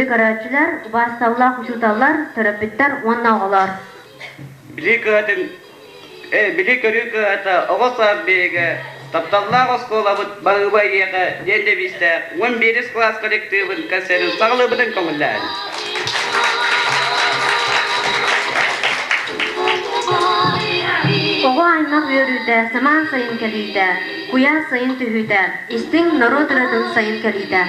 Bilik araççılar, vasıtavlar, huşutallar, terapitler, o5олоро. Bilik arıkı oğuz abiye Taptallar oskolavut bağıbayıya dendebiste 11. klas kolektivin kaserin sağlıbının konular. Oğu aymaq yörüde, saman sayın kelide, kuya sayın tühüde, istin narodıradın sayın kelide.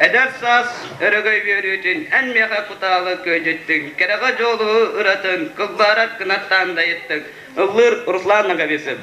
Edersas örgöy yürütün en meha kutalı köydüttün. Kerega jolu ıratın, kılbarat kınattan da yettin. Ilır Ruslan'a gabesip.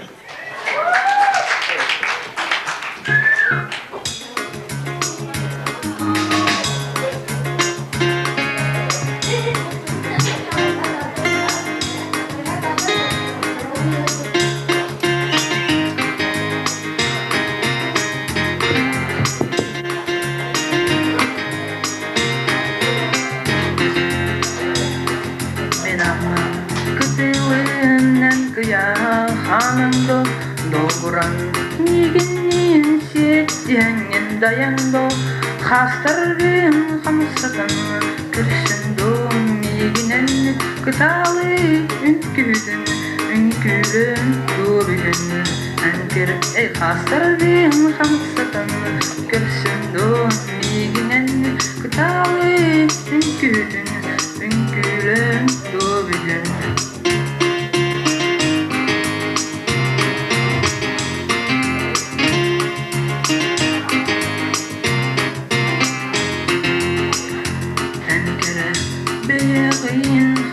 Hanımdo doğuran niginin siyetyen dayandı hastırgın hamsadan kırşındı niginen kıtalı ünküdün ünkülün doğbilün ankır hastırgın hamsadan kırşındı niginen kıtalı ünküdün ünkülün doğbilün.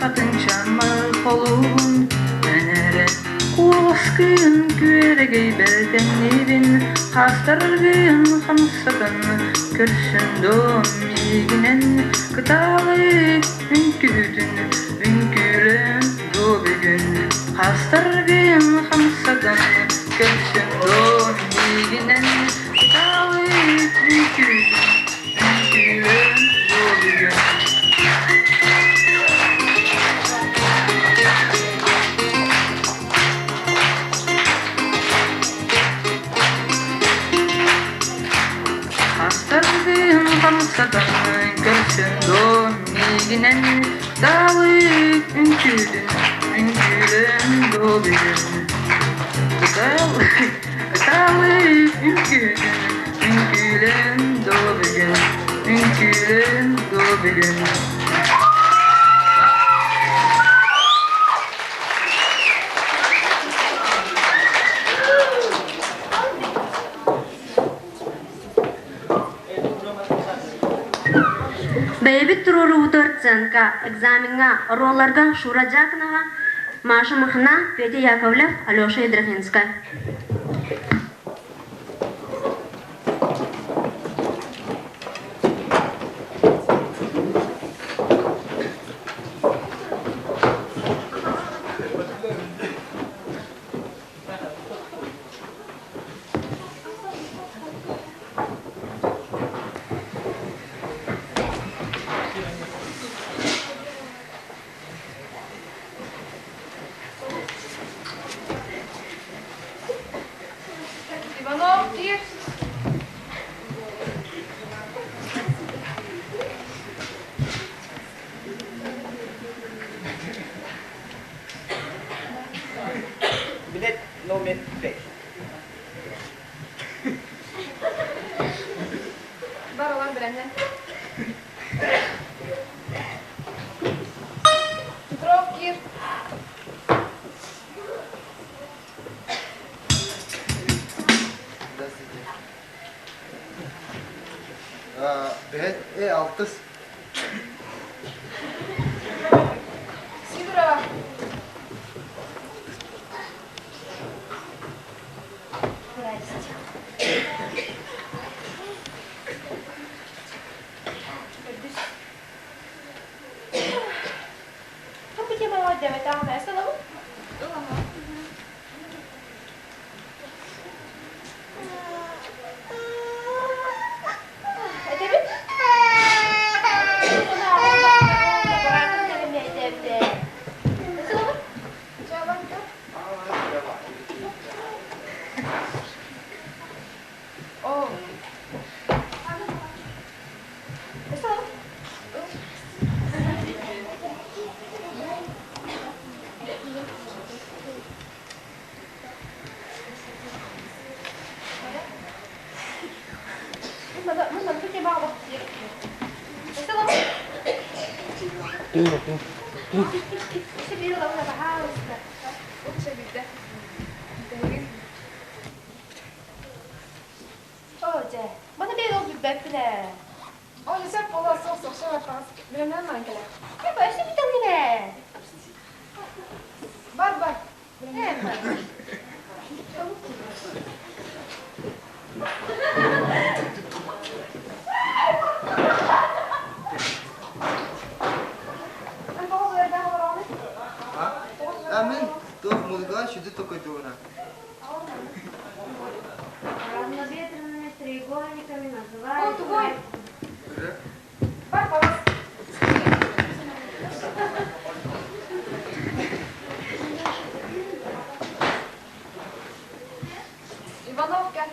Hatın şammal kolun menere Kuvaskın küregey belden nevin Hastırgın hamsadan Körsündüm miginen Kıtalı ünküdün Ünkülen dobülün Hastırgın hamsadan Körsündüm miginen Kıtalı ünküdün Ünkülen dobülün Hastırgın hamsadan Körsündüm miginen Kıtalı ünküdün Ünkülen dobülün Kıtalı ünküdün Ünkülen dobülün Ünkülen dobülün Бәйбіт тұруры ұтыртсынға, экзаменға, ороларға Шураджакнова, Маша Махна, Петя Яковлев, Алеша Идрахинска. Brenne. Tråkig. Бет алтыс. Сидорова. Kamu dia mau ada macam apa? Assalamu. Olha, já pulou a sua sorte, rapaz. Brenne é mãe, cara. É, mas você me tá vendo? Vai. É, mãe. Amin, tuh música shudu to koidona. Разноветренными треугольниками О, называют... тугой. Vai, Paulo. Ивановка.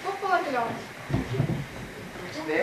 Попала клёв. Ne?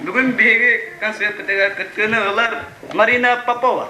Бүгін беге концерттегі күткені олар Марина Попова.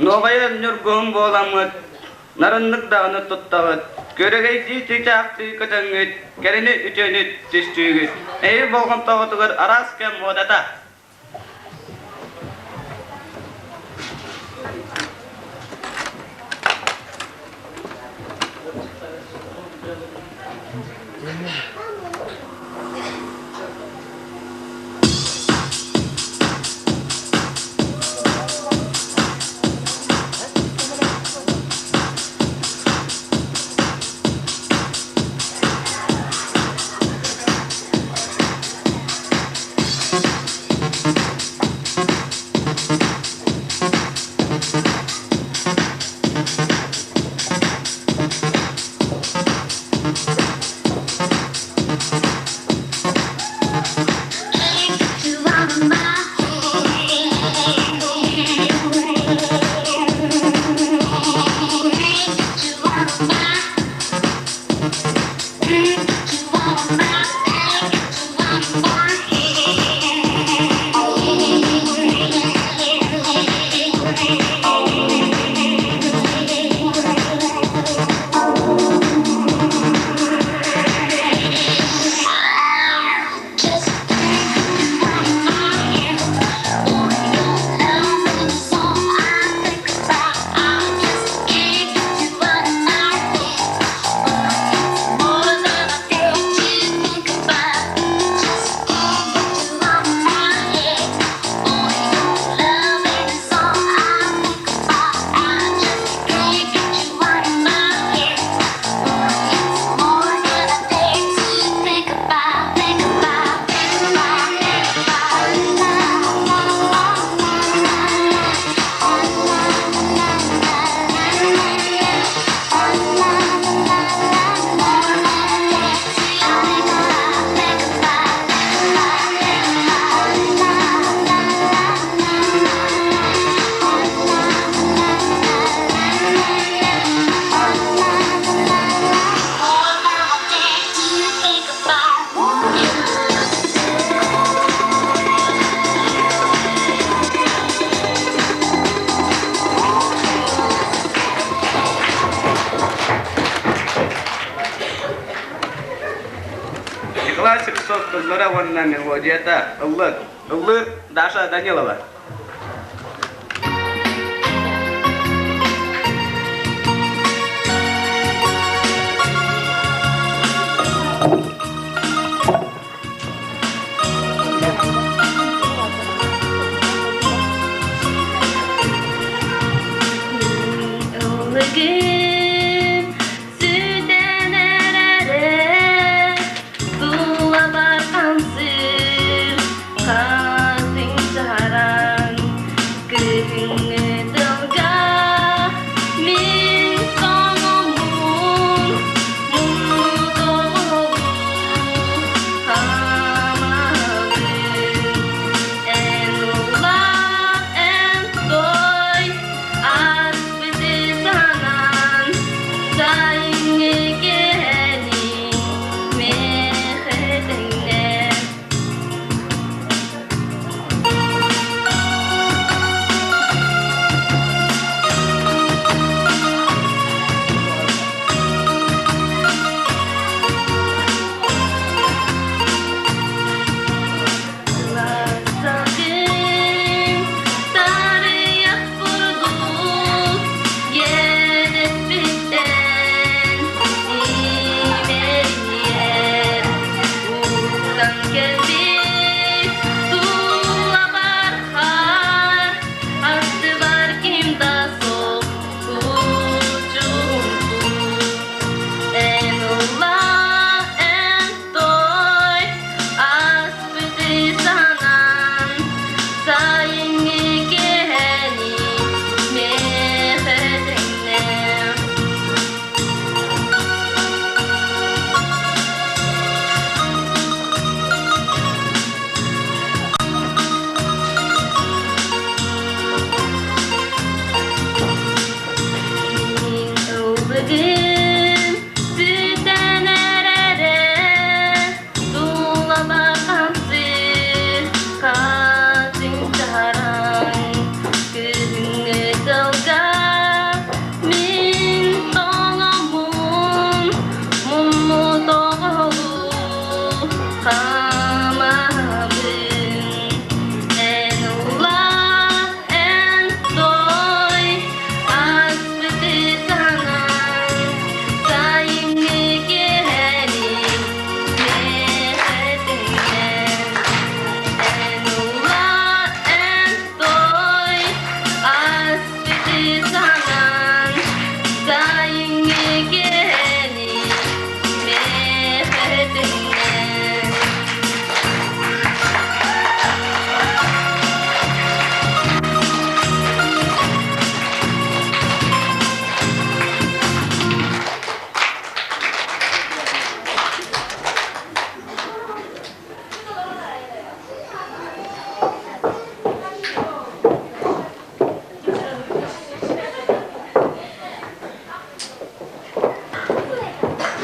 Новая нюргум боламыт, нарыннык дағыны тұттағыт, көрегей дейті чақты көтіңгіт, кәріні үтені түстігіт, әйі болғын тағытығыр арас кәм одата. Лораванна мелодията Улууьа Даша Данилова.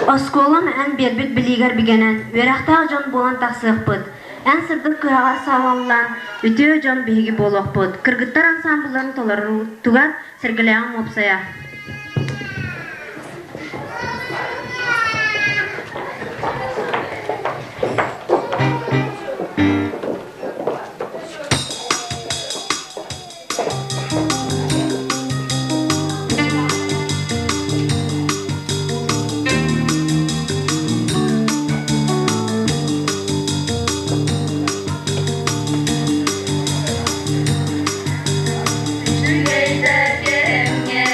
Осколам ән бербит білігер бігенен, верақтағы жон болан тақсықпыд. Ән сырдық күраға саваллан, үтеу жон бігі болуқпыд. Кыргыттар ансамбларын толары туғар сіргілеғім опсая. Sügeyde gemge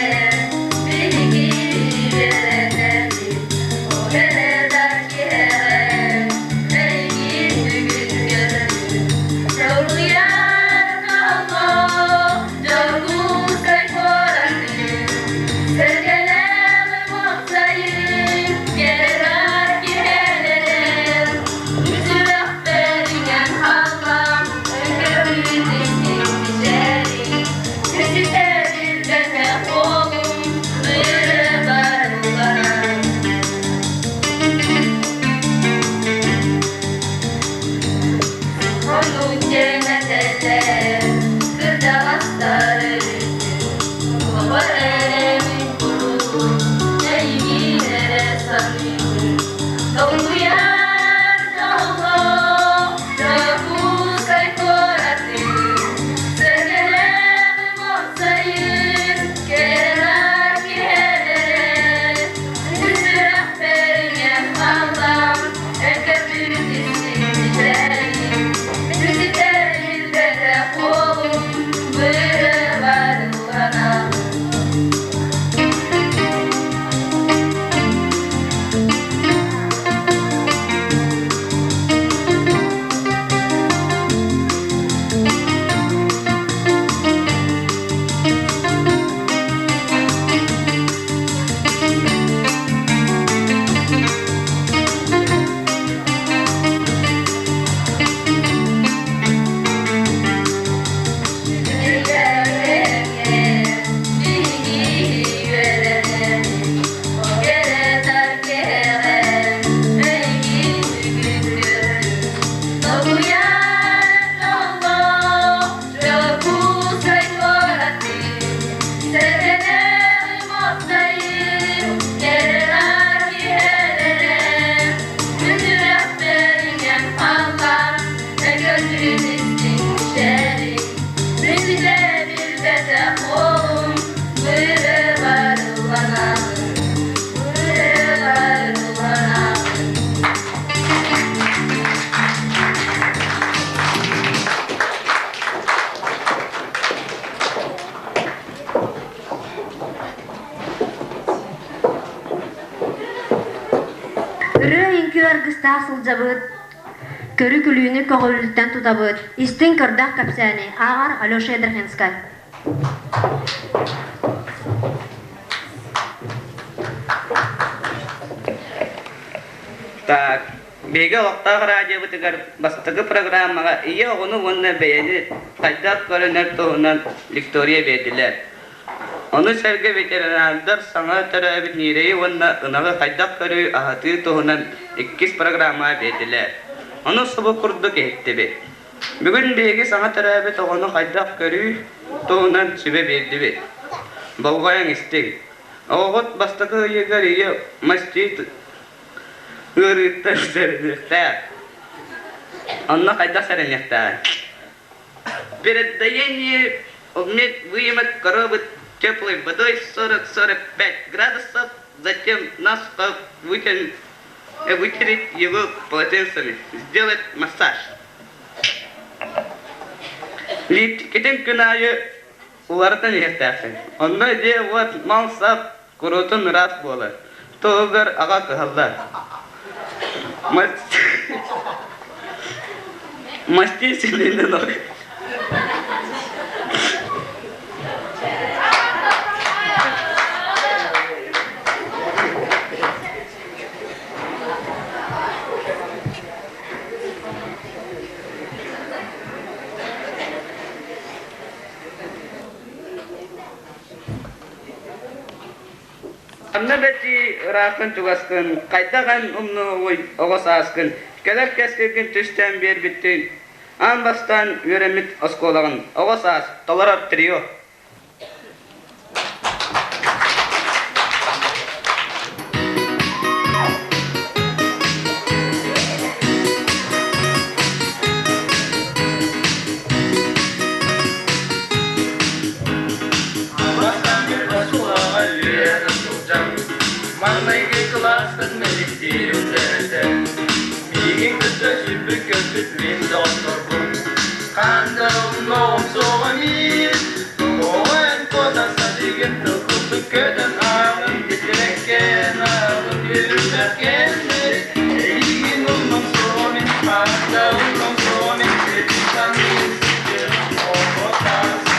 Сылжабыт, көрі күлүйіні көғіліліктен тұтабыт, истин көрдақ кәпсәні, ағар Алёша Эдерхенскай. Так, беге оқтағы радио бұтығар бастығы программаға ие оғыны онына бәйені қайдақ көрінер тұғынан Виктория бәділер. Оны сәрге ветеринардар саңа төрәбіт нерейі онына ұнағы қайдақ көрі ағаты тұғынан 2 программа бәділер. Оны сұбы құрды кәйтті бе. Бүгін беге саңа төрәбіт оғыны қайдақ көрі тұғынан сүбе бәді бе. Болғайын істең. Оғыт бастығы егер ие мастейт ұрыттар сәрініктәр. Онына қайдақ сәрініктәр. Переддаяние обмет выемок коробы теплой водой 40-45 градусов, затем наскоро вытереть его полотенцами, сделать массаж. Литкетен күнайы улардан ертәсін. Онда де вот малсап құрутын рас болы. Тоғыр аға қығылдар. Масти сенейден оғы. Anna beti rakın tugaskın, kaytağın umnu oğasaskın, kelek keskergin tüsten bir bittin, an bastan yöremit askolağın, oğasas, tolar trio. Kılaaсын мелектеуіндерді Меген күтті жүрбі көпіт мен дондырдым Қандырым ноғым соғы мен Оғын қодаса деген тұқылды көдің ағын Бетіреккен ағын үйірдеркен Еген ұлмын соғы мен Қанда ұлмын соғы мен Көтісан мен сүттерім оғытас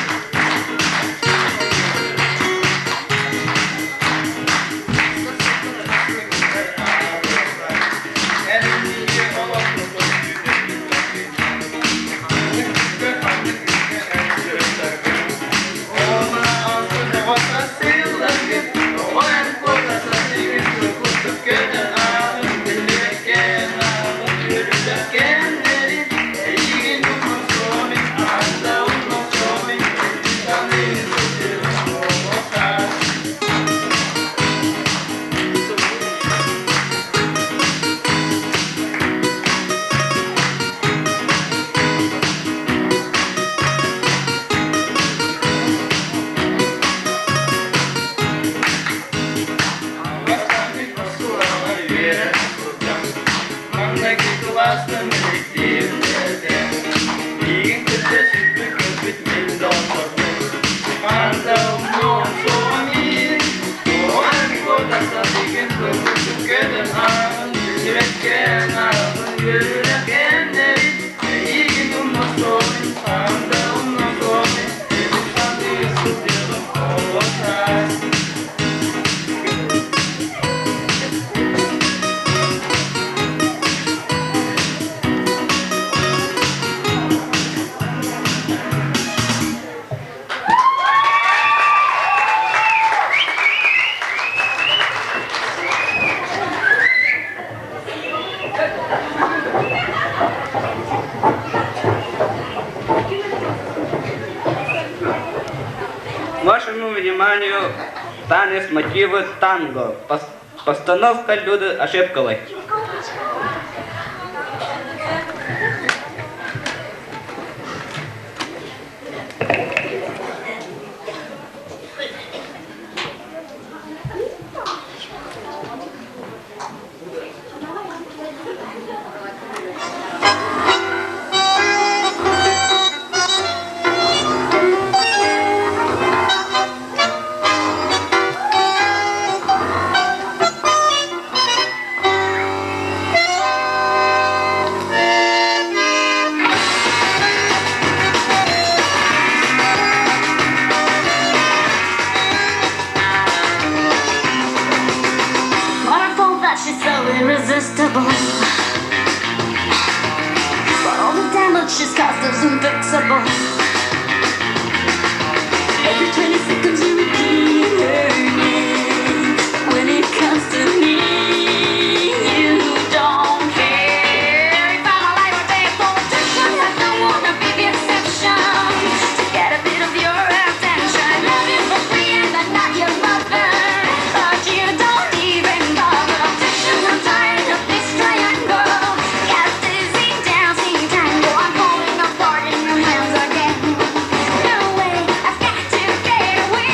Вашему вниманию танец мотивы танго. Постановка Люды Ошепковой. unfixable. But all the damage she's caused is unfixable. Every 20 seconds you repeat her name. When it comes to me, you don't care. If I'm alive or dead, politician, I don't wanna be the exception. To get a bit of your attention, love you for free and I'm not your mother. But you don't even bother. Obsession, I'm tired of this triangle. Got dizzy dancing tango. I'm falling apart in your hands again. No way, I've got to get away.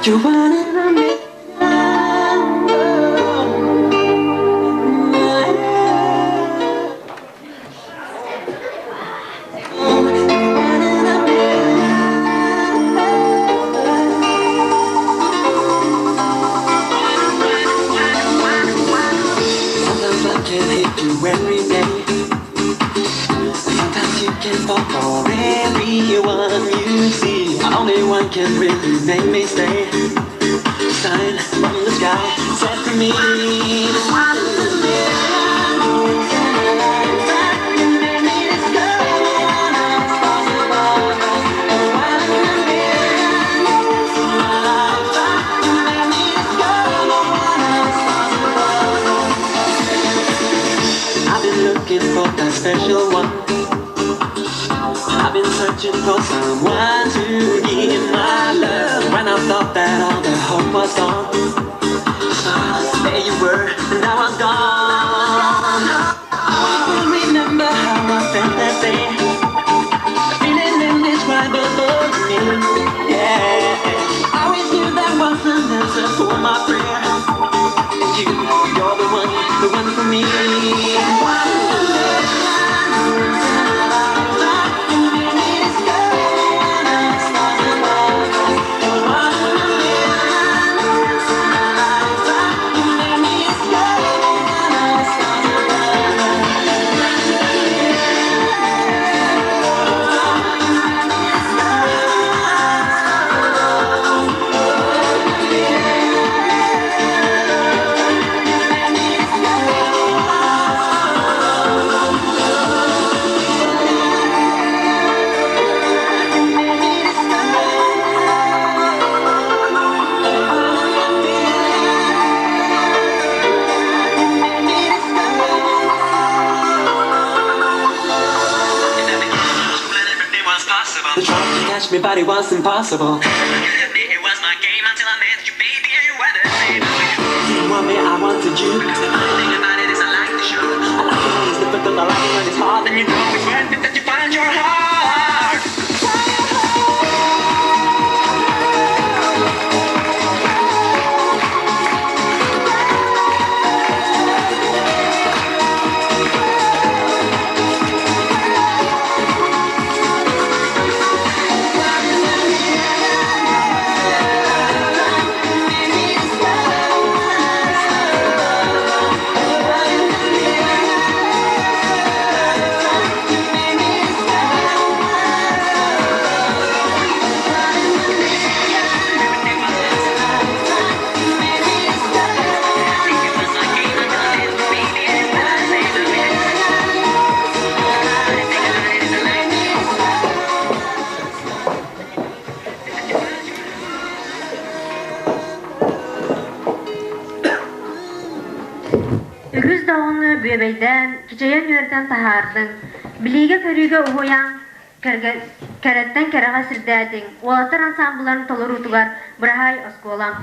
You wanna make sometimes I can hate you every day. Sometimes you can fall for everyone you see. Only one can really make me stay. Sign from the sky said to me, one in a million that can make me discover what else possible. One in a million that can make me discover what else possible. I've been looking for that special one. I've been searching for someone to give my love. When I thought that all the hope was gone, there you were, and now I'm gone. I remember how I felt that day. The feeling indescribable to me. Yeah, I always knew that was an answer for my prayer. And you're the one for me. The trying to catch me, but it was impossible. It was my game until I met you, baby, and you were the same. You want me, I wanted you. The funny thing about it is I like the show. I like it when it's difficult, I like it when it's hard. And you know it's worth it that you find your heart. Үгүз дауыны бүйебейден, кичейен үйерден тахардың, білейге көріге ұғуян, кәреттен кәріға сірдәдің, олатыр ансамбларын толыр ұтығар, бұрағай осколам.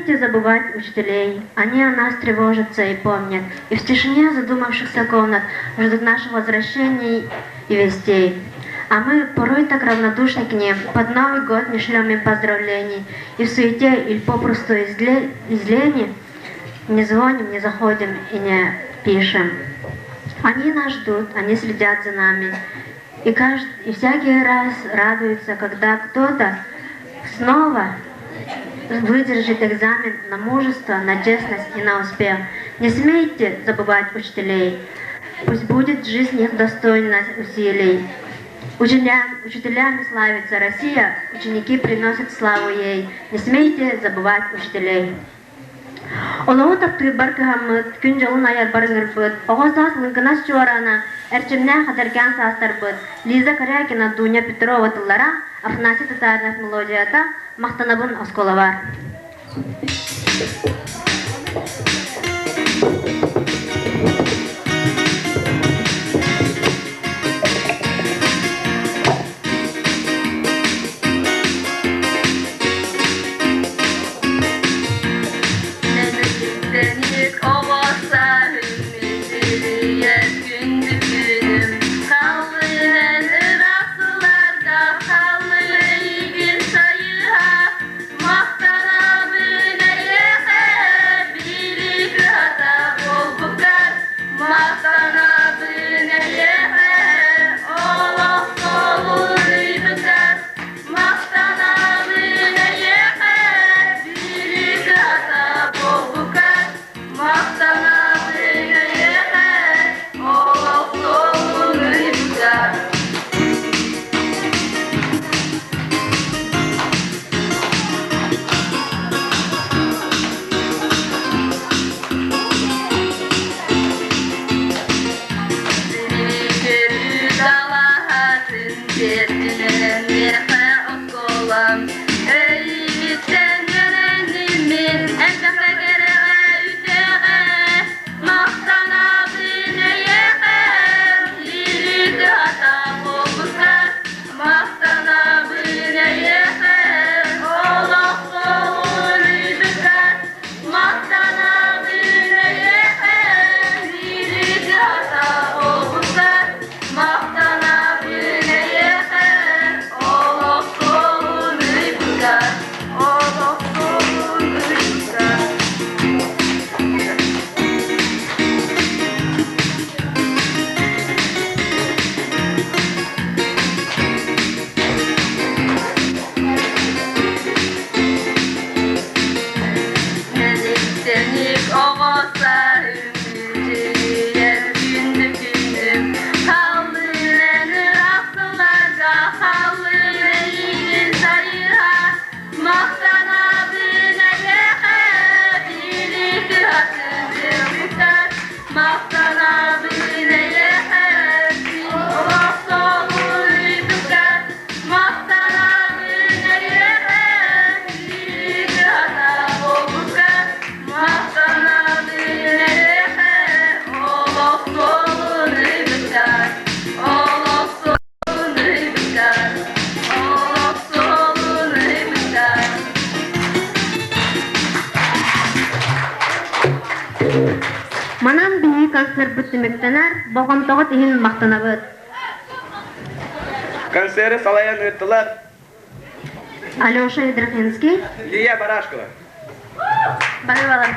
смейте забывать учителей. Они о нас тревожатся и помнят. И в тишине задумавшихся комнат ждут нашего возвращения и вестей. А мы порой так равнодушны к ним. Под Новый год не шлем им поздравлений. И в суете или попросту из лени не звоним, не заходим и не пишем. Они нас ждут, они следят за нами. И всякий раз радуются, когда кто-то снова выдержит экзамен на мужество, на честность и на успех. Не смейте забывать учителей. Пусть будет жизнь их достойна усилий. Учителями славится Россия, ученики приносят славу ей. Не смейте забывать учителей. Олоу таптыгы баркыхаммыт, күн жолун аяр барыңырбыт, оғозас лынкынас чуарана, әрчімнен хатыркан састарбыт, Лиза Корякина, Дуня Петрова тыллара, Афанасий Татарнов мелодията, мақтанабын осколавар. Манан бии концерт бүттіміктенер, боғымтоғы тихин мақтанабыд. Кэнсиэрэ салаян ыттылар. Алёша Едрохинский. Лия Барашкова. Барывалар.